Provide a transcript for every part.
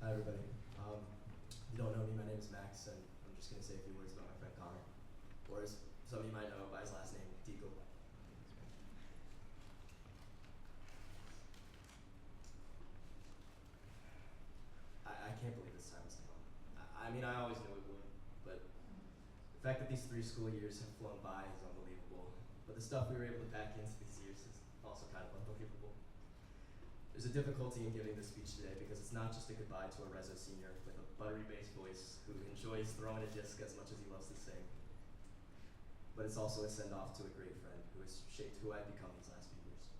Hi, everybody. If you don't know me, my name is Max, and I'm just going to say a few words about my friend Connor, or as some of you might know by his last name, Deagle. I can't believe this time has come. I mean, I always knew it would, but the fact that these 3 school years have flown by is unbelievable. But the stuff we were able to pack into these years is also kind of unbelievable. There's a difficulty in giving this speech today because it's not just a goodbye to a Resos senior with a buttery bass voice who enjoys throwing a disc as much as he loves to sing, but it's also a send-off to a great friend who has shaped who I've become these last few years.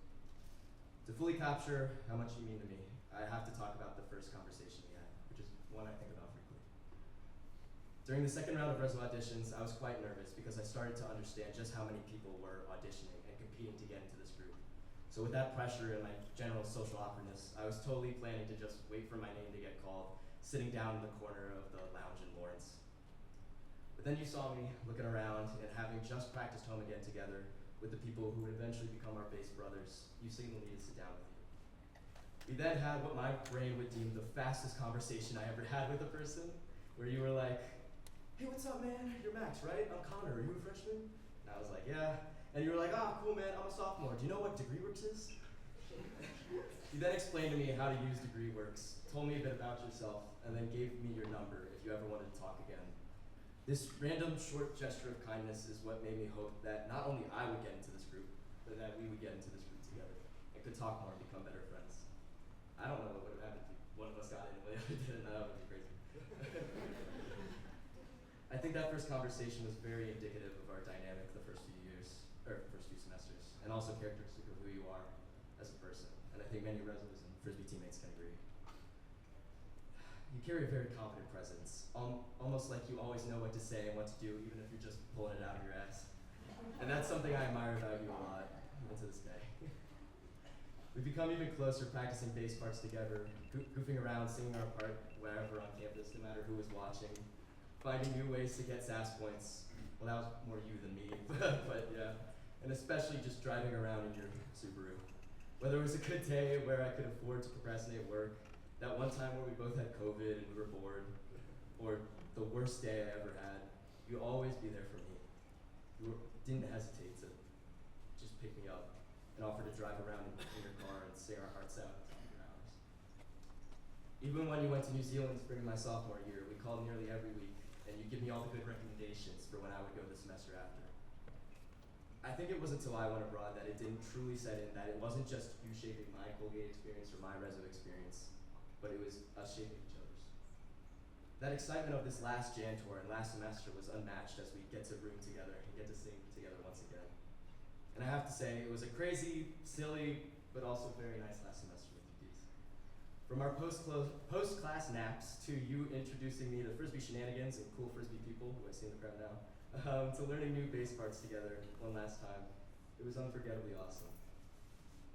To fully capture how much you mean to me, I have to talk about the first conversation we had, which is one I think about frequently. During the second round of Reso auditions, I was quite nervous because I started to understand just how many people were auditioning and competing to get into this group. So with that pressure and my general social awkwardness, I was totally planning to just wait for my name to get called, sitting down in the corner of the lounge in Lawrence. But then you saw me looking around, and having just practiced home again together with the people who would eventually become our bass brothers, you signaled me to sit down with you. We then had what my brain would deem the fastest conversation I ever had with a person, where you were like, "Hey, what's up, man? You're Max, right? I'm Connor. Are you a freshman?" And I was like, "Yeah." And you were like, "Oh, cool, man. I'm a sophomore. Do you know what DegreeWorks is?" You then explained to me how to use DegreeWorks, told me a bit about yourself, and then gave me your number if you ever wanted to talk again. This random short gesture of kindness is what made me hope that not only I would get into this group, but that we would get into this group together and could talk more and become better friends. I don't know what would have happened if one of us got in and the other didn't. That would be crazy. I think that first conversation was very indicative of our dynamic the first few semesters, and also characteristic of who you are as a person. And I think many Resos and Frisbee teammates can agree. You carry a very confident presence, almost like you always know what to say and what to do, even if you're just pulling it out of your ass. And that's something I admire about you a lot, even to this day. We've become even closer practicing bass parts together, goofing around, singing our part wherever on campus, no matter who was watching, finding new ways to get sass points. Well, that was more you than me, but yeah. And especially just driving around in your Subaru. Whether it was a good day where I could afford to procrastinate work, that one time where we both had COVID and we were bored, or the worst day I ever had, you'd always be there for me. You didn't hesitate to just pick me up and offer to drive around in your car and sing our hearts out for hours. Even when you went to New Zealand spring of my sophomore year, we called nearly every week, and you'd give me all the good recommendations for when I would go the semester after. I think it was until I went abroad that it didn't truly set in that it wasn't just you shaping my Colgate experience or my Reso experience, but it was us shaping each other's. That excitement of this last Jan tour and last semester was unmatched as we get to room together and get to sing together once again. And I have to say, it was a crazy, silly, but also very nice last semester with you geeks. From our post-class naps to you introducing me to Frisbee shenanigans and cool Frisbee people, who I see in the crowd now, to learning new bass parts together one last time, it was unforgettably awesome.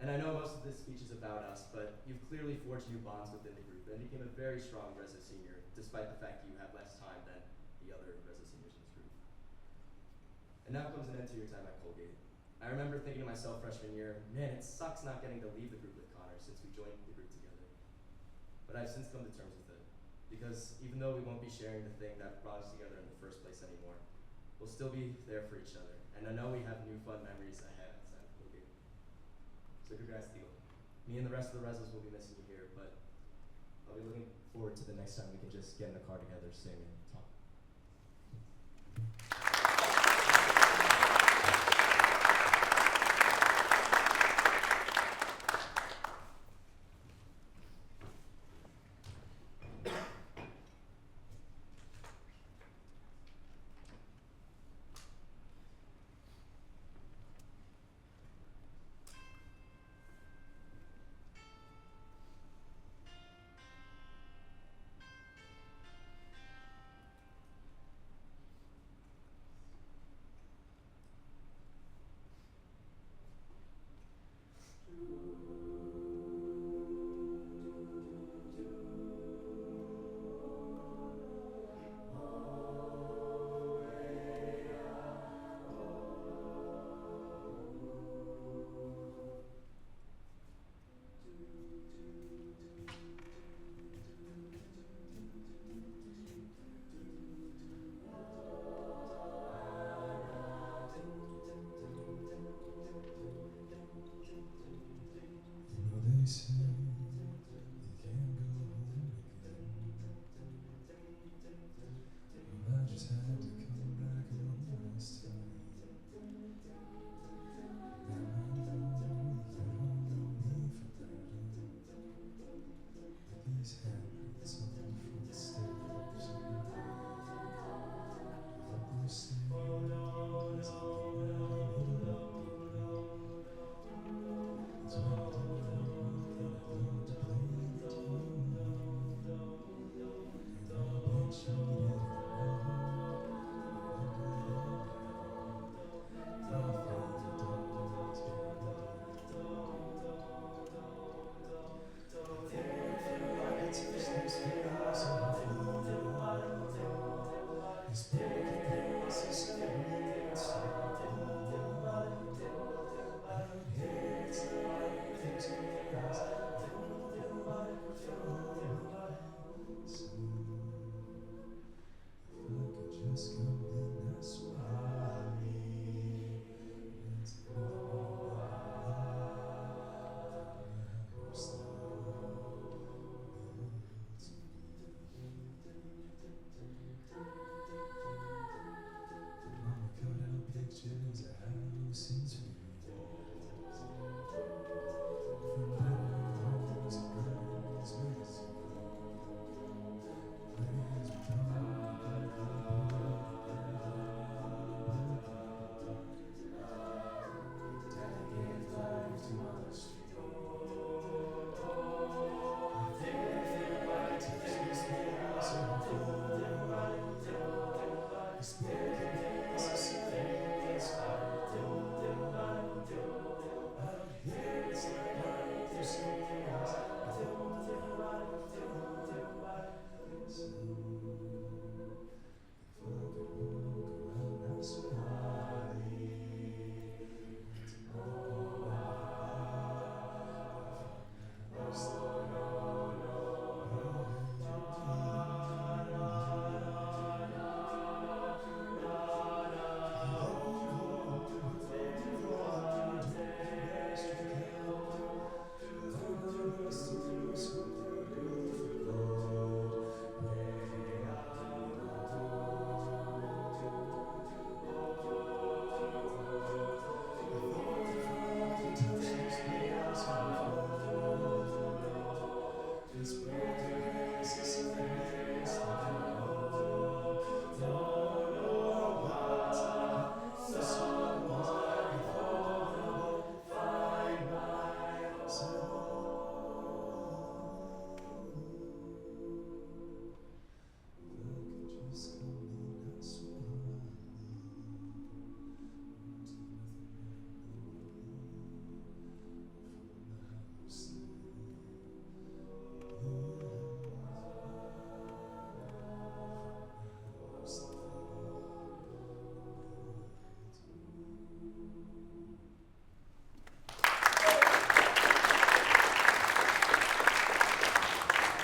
And I know most of this speech is about us, but you've clearly forged new bonds within the group and became a very strong Reso senior, despite the fact that you have less time than the other Reso seniors in this group. And now comes an end to your time at Colgate. I remember thinking to myself freshman year, man, it sucks not getting to leave the group with Connor since we joined the group together. But I've since come to terms with it, because even though we won't be sharing the thing that brought us together in the first place anymore, we'll still be there for each other, and I know we have new fun memories ahead outside of Colgate. So congrats, Deagle. Me and the rest of the Resos will be missing you here, but I'll be looking forward to the next time we can just get in the car together, sing, and talk. Spirit